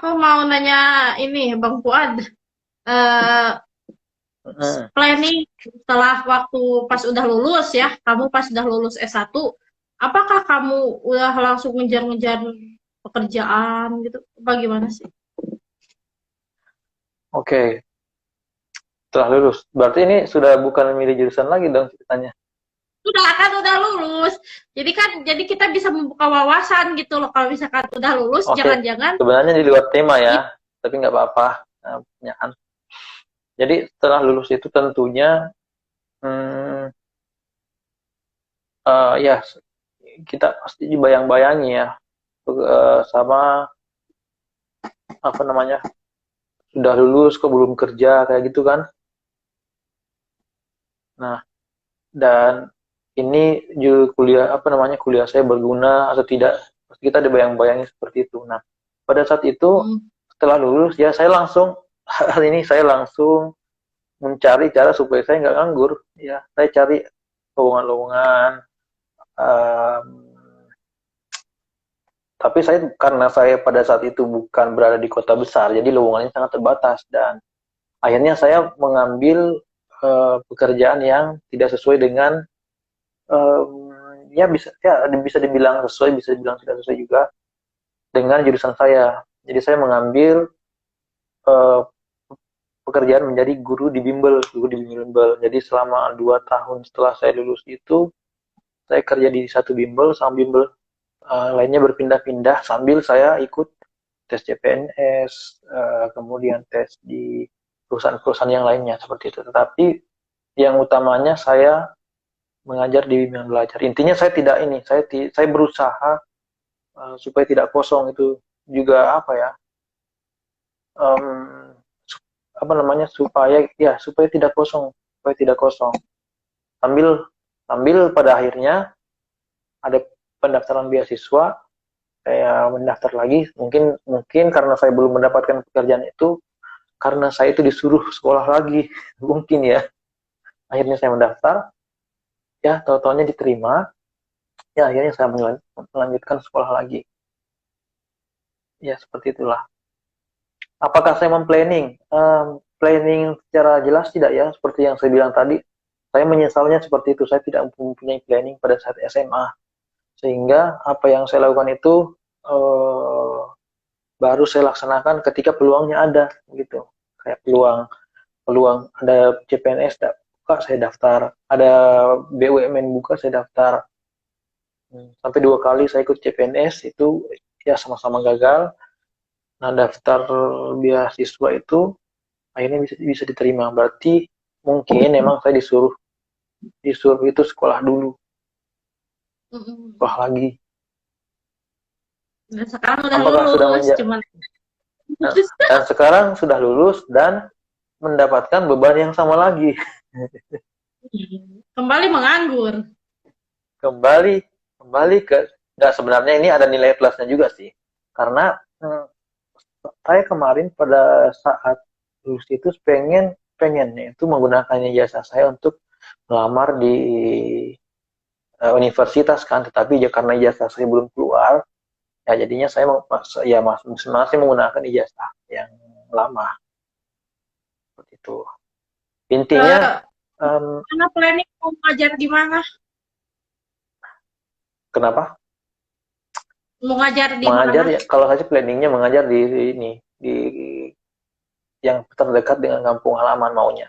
aku mau nanya ini, Bang Fuad. Eh, Planning setelah waktu pas udah lulus ya, kamu pas udah lulus S1, apakah kamu udah langsung ngejar-ngejar pekerjaan gitu? Apa gimana sih? Oke, setelah lulus. Berarti ini sudah bukan milih jurusan lagi dong ceritanya. Udah lulus. Jadi kita bisa membuka wawasan gitu loh. Kalau misalkan udah lulus, Oke, jangan-jangan sebenarnya di luar tema ya, gitu. tapi nggak apa-apa. Pertanyaan. Jadi setelah lulus itu tentunya, hmm, ya kita pasti bayang-bayangi ya, sama apa namanya, sudah lulus kok belum kerja kayak gitu kan. Nah, dan ini juga kuliah apa namanya kuliah saya berguna atau tidak, pasti kita dibayang-bayangi seperti itu. Nah, pada saat itu Hmm. setelah lulus ya saya langsung hari ini saya langsung mencari cara supaya saya nggak nganggur ya, saya cari lowongan-lowongan, um, tapi karena saya pada saat itu bukan berada di kota besar jadi lowongannya sangat terbatas dan akhirnya saya mengambil pekerjaan yang tidak sesuai dengan, ya bisa dibilang sesuai, bisa dibilang tidak sesuai juga dengan jurusan saya. Jadi saya mengambil uh, pekerjaan menjadi guru di bimbel. Jadi selama 2 tahun setelah saya lulus itu, saya kerja di satu bimbel, sama bimbel lainnya berpindah-pindah sambil saya ikut tes CPNS, kemudian tes di perusahaan-perusahaan yang lainnya seperti itu. Tetapi yang utamanya saya mengajar di bimbingan belajar. Intinya saya tidak ini, saya berusaha supaya tidak kosong itu juga apa ya, um, apa namanya supaya tidak kosong, sambil sambil pada akhirnya ada pendaftaran beasiswa saya mendaftar lagi, mungkin mungkin karena saya belum mendapatkan pekerjaan itu, karena saya itu disuruh sekolah lagi mungkin ya, akhirnya saya mendaftar ya, tahu-tahunya diterima ya, akhirnya saya melanjutkan sekolah lagi ya, seperti itulah. Apakah saya memplanning? Planning secara jelas tidak ya, seperti yang saya bilang tadi. Saya menyesalnya seperti itu, saya tidak mempunyai planning pada saat SMA. Sehingga apa yang saya lakukan itu eh, baru saya laksanakan ketika peluangnya ada, gitu. Kayak peluang peluang ada CPNS buka, saya daftar. Ada BUMN buka, saya daftar. Sampai 2 kali saya ikut CPNS, itu ya sama-sama gagal. Nah, daftar beasiswa itu akhirnya bisa bisa diterima. Berarti mungkin memang saya disuruh disuruh itu sekolah dulu, sekolah lagi. Dan sekarang udah Apakah sudah lulus, cuman nah, dan sekarang sudah lulus dan mendapatkan beban yang sama lagi. kembali menganggur. kembali kembali ke nggak, sebenarnya ini ada nilai plusnya juga sih, karena saya kemarin pada saat lulus itu pengennya itu menggunakan ijazah saya untuk melamar di universitas kan, tetapi ya karena ijazah saya belum keluar, ya jadinya saya masih menggunakan ijazah yang lama seperti itu. Intinya, Eh, um, Mana planning mau ngajar di mana? kenapa Mau ngajar di mengajar mana? ya, kalau saya planningnya mengajar di ini, di yang terdekat dengan kampung halaman maunya.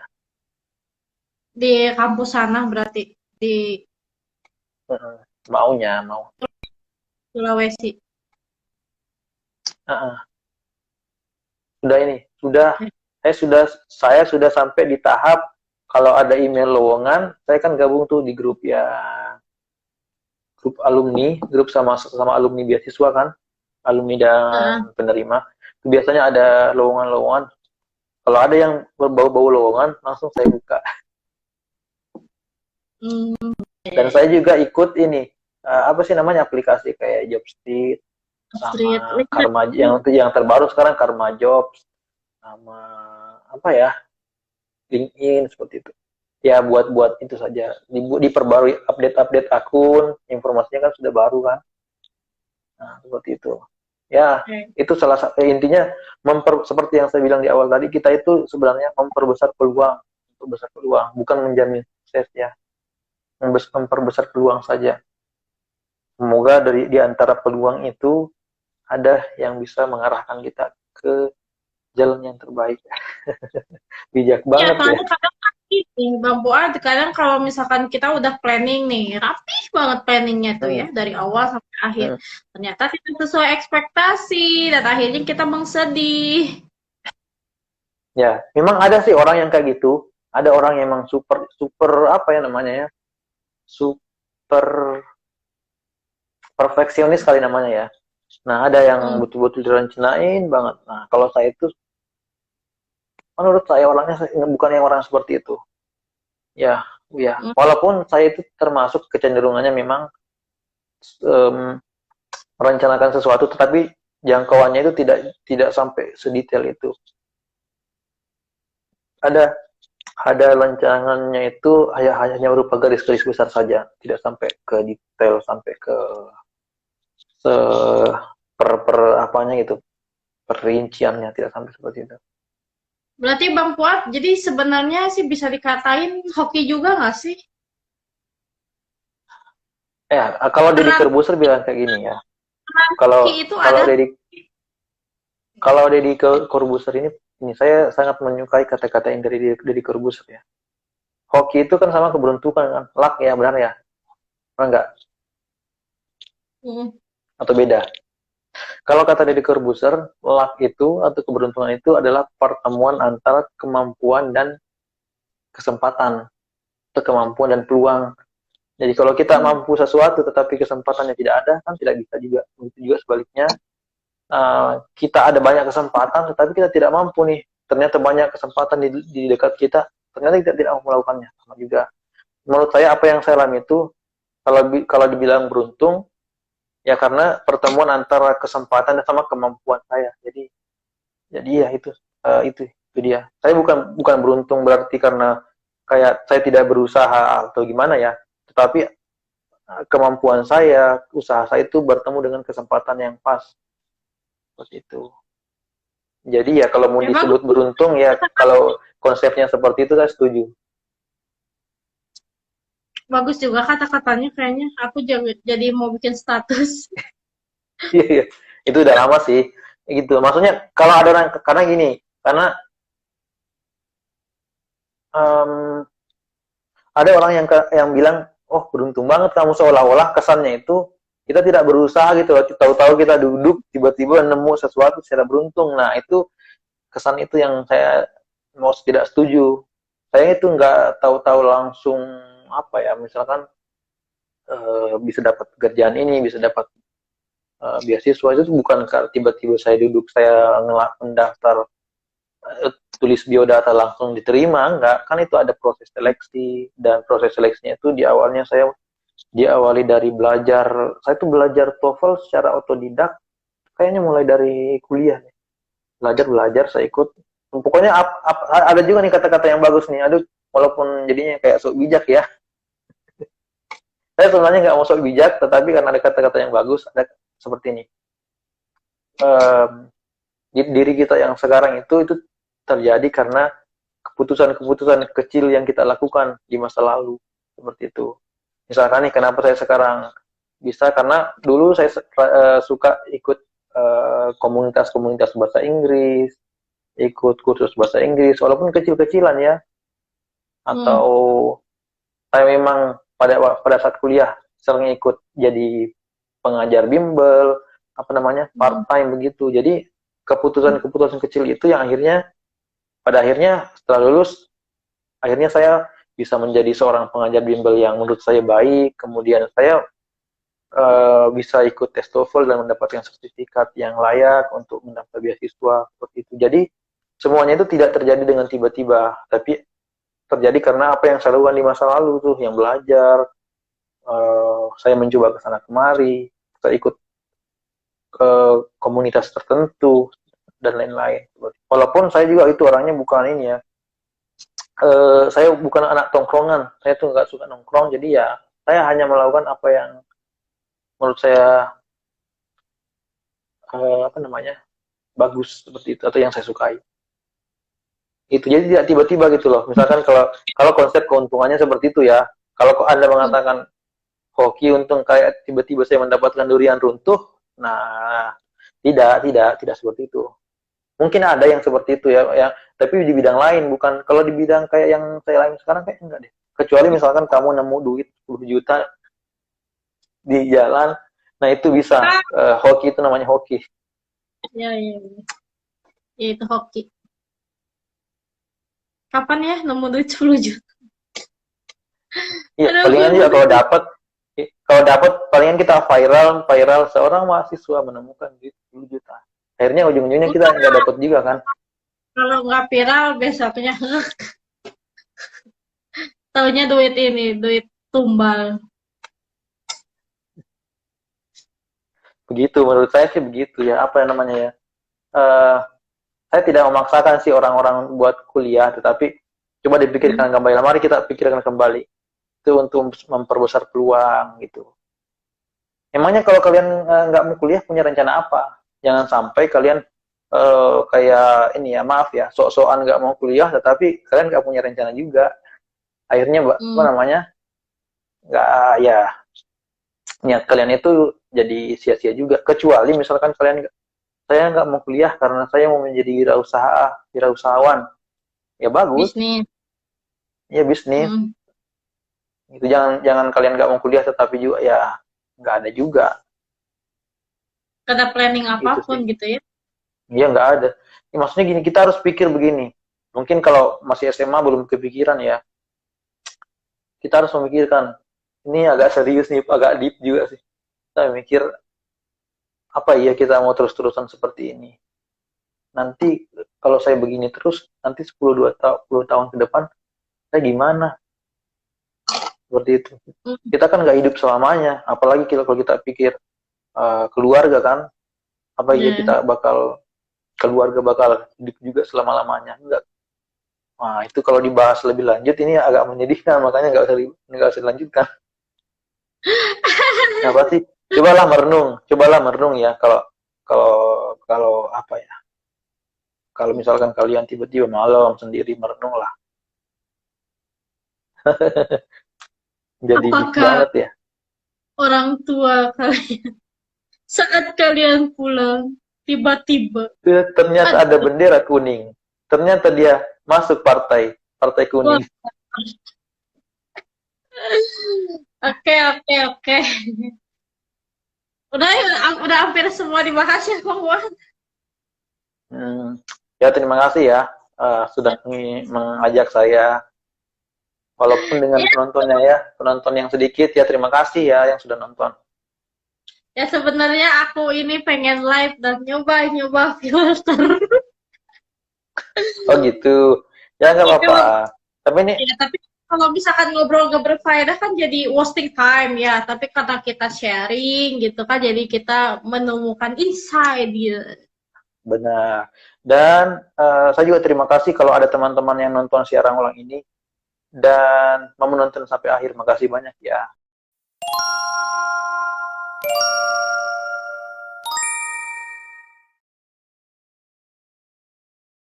Di kampus sana berarti di Maunya mau. Sulawesi. Sudah ini, saya sudah sampai di tahap kalau ada email lowongan, saya kan gabung tuh di grup ya, grup alumni, grup sama sama alumni beasiswa kan, alumni dan Heeh. penerima. Itu biasanya ada lowongan-lowongan. Kalau ada yang berbau-bau lowongan, langsung saya buka. Dan Ya, saya ya. juga ikut ini, apa sih namanya, aplikasi kayak Jobstreet Street sama LinkedIn. Karma, yang terbaru sekarang Karma Jobs, sama apa ya, LinkedIn seperti itu. Ya buat itu saja, diperbarui update-update akun, informasinya kan sudah baru kan. Nah, seperti itu. Ya, Oke. itu salah satu intinya seperti yang saya bilang di awal tadi, kita itu sebenarnya memperbesar peluang, memperbesar peluang, bukan menjamin sukses ya, memperbesar peluang saja. Semoga dari di antara peluang itu ada yang bisa mengarahkan kita ke jalan yang terbaik. Bijak Ya, banget ya. soalnya kadang kan ini, Bang Fuad, kadang kalau misalkan kita udah planning nih, rapih banget planningnya tuh ya, Hmm, dari awal sampai akhir. hmm. Ternyata tidak sesuai ekspektasi, dan akhirnya kita bersedih. Ya, memang ada sih orang yang kayak gitu. Ada orang yang memang super super apa ya namanya ya, super perfeksionis kali namanya ya. Nah, ada yang Hmm. betul-betul direncanain banget. Nah, kalau saya itu, menurut saya orangnya bukan yang orang seperti itu. Ya, ya. Hmm. Walaupun saya itu termasuk kecenderungannya memang em, merencanakan sesuatu, tetapi jangkauannya itu tidak tidak sampai sedetail itu. Ada ada rancangannya itu hanya berupa garis-garis besar saja, tidak sampai ke detail, sampai ke se per apanya gitu, perinciannya tidak sampai seperti itu. Berarti Bang Fuad, jadi sebenarnya sih bisa dikatain hoki juga nggak sih? Ya, kalau Deddy Peran, Corbuzier bilang kayak gini ya. peran Kalau hoki itu kalau ada. Deddy Corbuzier ini saya sangat menyukai kata-kata yang dari Deddy Corbuzier ya. Hoki itu kan sama keberuntungan kan, luck ya, benar ya? Benar nggak? Hmm. Atau beda? Kalau kata Deddy Corbuzier, luck itu atau keberuntungan itu adalah pertemuan antara kemampuan dan kesempatan, atau kemampuan dan peluang. Jadi kalau kita Hmm. mampu sesuatu tetapi kesempatannya tidak ada, kan tidak bisa juga. Begitu juga sebaliknya, kita ada banyak kesempatan tetapi kita tidak mampu nih. Ternyata banyak kesempatan di dekat kita, ternyata kita tidak mau melakukannya. Sama juga. Menurut saya apa yang saya alami itu, kalau dibilang beruntung, ya karena pertemuan antara kesempatan dan sama kemampuan saya. Jadi ya itu dia. Saya bukan beruntung berarti karena kayak saya tidak berusaha atau gimana ya, tetapi kemampuan saya, usaha saya itu bertemu dengan kesempatan yang pas seperti itu. Jadi ya kalau mau Ya bagus, disebut beruntung ya kalau konsepnya seperti itu saya setuju. bagus juga kata-katanya kayaknya. Aku jadi mau bikin status. Iya, iya. Itu udah lama sih. Gitu. Maksudnya kalau ada orang karena gini, karena um, ada orang yang bilang, "Oh, beruntung banget kamu," seolah-olah kesannya itu kita tidak berusaha gitu. Tahu-tahu kita duduk tiba-tiba nemu sesuatu secara beruntung. Nah, itu kesan itu yang saya mau tidak setuju. Saya itu nggak tahu-tahu langsung apa ya, misalkan bisa dapat pekerjaan ini, bisa dapat beasiswa itu bukan tiba-tiba saya duduk saya mendaftar tulis biodata langsung diterima, enggak, kan itu ada proses seleksi dan proses seleksinya itu di awalnya saya diawali dari belajar, saya tuh belajar TOEFL secara otodidak kayaknya mulai dari kuliah nih. Belajar saya ikut pokoknya ada juga nih kata-kata yang bagus nih, aduh walaupun jadinya kayak sok bijak ya, saya sebenarnya nggak mau sok bijak tetapi karena ada kata-kata yang bagus, ada seperti ini, um, diri kita yang sekarang itu terjadi karena keputusan-keputusan kecil yang kita lakukan di masa lalu seperti itu. Misalkan nih kenapa saya sekarang bisa karena dulu saya suka ikut komunitas-komunitas bahasa Inggris, ikut kursus bahasa Inggris walaupun kecil-kecilan ya, Hmm. atau saya memang pada saat kuliah sering ikut jadi pengajar bimbel apa namanya Hmm. part time begitu. Jadi keputusan-keputusan kecil itu yang pada akhirnya setelah lulus akhirnya saya bisa menjadi seorang pengajar bimbel yang menurut saya baik. Kemudian saya bisa ikut tes TOEFL dan mendapatkan sertifikat yang layak untuk mendaftar beasiswa seperti itu. Jadi semuanya itu tidak terjadi dengan tiba-tiba, tapi terjadi karena apa yang saya lakukan di masa lalu tuh, yang belajar, saya mencoba ke sana kemari, saya ikut komunitas tertentu dan lain-lain. Walaupun saya juga itu orangnya bukan ini ya, saya bukan anak tongkrongan, saya tuh nggak suka nongkrong, jadi ya saya hanya melakukan apa yang menurut saya apa namanya, bagus seperti itu atau yang saya sukai. Itu jadi tidak tiba-tiba gitu loh. Misalkan kalau kalau konsep keuntungannya seperti itu ya. Kalau Anda mengatakan hoki untung kayak tiba-tiba saya mendapatkan durian runtuh, nah tidak seperti itu. Mungkin ada yang seperti itu ya, ya, tapi di bidang lain, bukan kalau di bidang kayak yang saya lain sekarang kayak enggak deh. Kecuali misalkan kamu nemu duit 10 juta di jalan, nah itu bisa. Ah, Hoki itu namanya hoki. ya, ya, ya. Ya, itu hoki. Kapan ya nemu duit 10 juta? Iya, Aduh, gue palingan juga kalau dapat palingan kita viral seorang mahasiswa menemukan duit 10 juta. Akhirnya ujung-ujungnya kita bukan. nggak dapat juga kan. Kalau nggak viral, besoknya taunya duit ini, duit tumbal. Begitu, menurut saya sih begitu ya. Apa yang namanya ya? Eh, saya tidak memaksakan sih orang-orang buat kuliah, tetapi coba dipikirkan kembali. Mari kita pikirkan kembali. Itu untuk memperbesar peluang gitu. Emangnya kalau kalian nggak mau kuliah punya rencana apa? Jangan sampai kalian kayak ini ya, maaf ya, sok-sokan nggak mau kuliah, tetapi kalian nggak punya rencana juga. Akhirnya apa Hmm. namanya, nggak ya, niat kalian itu jadi sia-sia juga. Kecuali misalkan saya nggak mau kuliah karena saya mau menjadi wirausahawan. Ya bagus, Bisnis. ya bisnis. Hmm. Itu jangan jangan kalian nggak mau kuliah tetapi juga ya nggak ada juga. Ada planning Itu sih. apapun gitu ya. Iya nggak ada. Ya, maksudnya gini, kita harus pikir begini. Mungkin kalau masih SMA belum kepikiran ya, kita harus memikirkan. Ini agak serius nih, agak deep juga sih. Kita mikir, apa iya kita mau terus-terusan seperti ini? Nanti kalau saya begini terus, nanti 10 tahun ke depan, saya gimana? Seperti itu. Hmm. Kita kan nggak hidup selamanya. Apalagi kalau kita pikir keluarga kan, apa iya Ya. keluarga bakal hidup juga selama-lamanya? Enggak. Nah, itu kalau dibahas lebih lanjut ini agak menyedihkan, makanya nggak usah dilanjutkan. Apa sih? Cobalah merenung ya. Kalau kalau kalau apa ya? Kalau misalkan kalian tiba-tiba malam sendiri merenung lah, jadi deep Apakah banget ya. orang tua kalian saat kalian pulang tiba-tiba Ternyata ada ada bendera kuning. Ternyata dia masuk partai wah, kuning. oke, oke, oke. Udah hampir semua dibahas ya, Bang Wan. Hmm. Ya terima kasih ya sudah mengajak saya. Walaupun dengan Ya, penontonnya ya, penonton yang sedikit ya terima kasih ya yang sudah nonton. ya sebenarnya aku ini pengen live dan nyoba filter. Oh gitu. Ya nggak Ya, apa-apa. Tapi ini ya, tapi kalau misalkan ngobrol gak berfaedah kan jadi wasting time ya. Tapi karena kita sharing gitu kan, jadi kita menemukan insight gitu. benar. Dan saya juga terima kasih kalau ada teman-teman yang nonton siaran ulang ini dan mau menonton sampai akhir. Makasih banyak ya.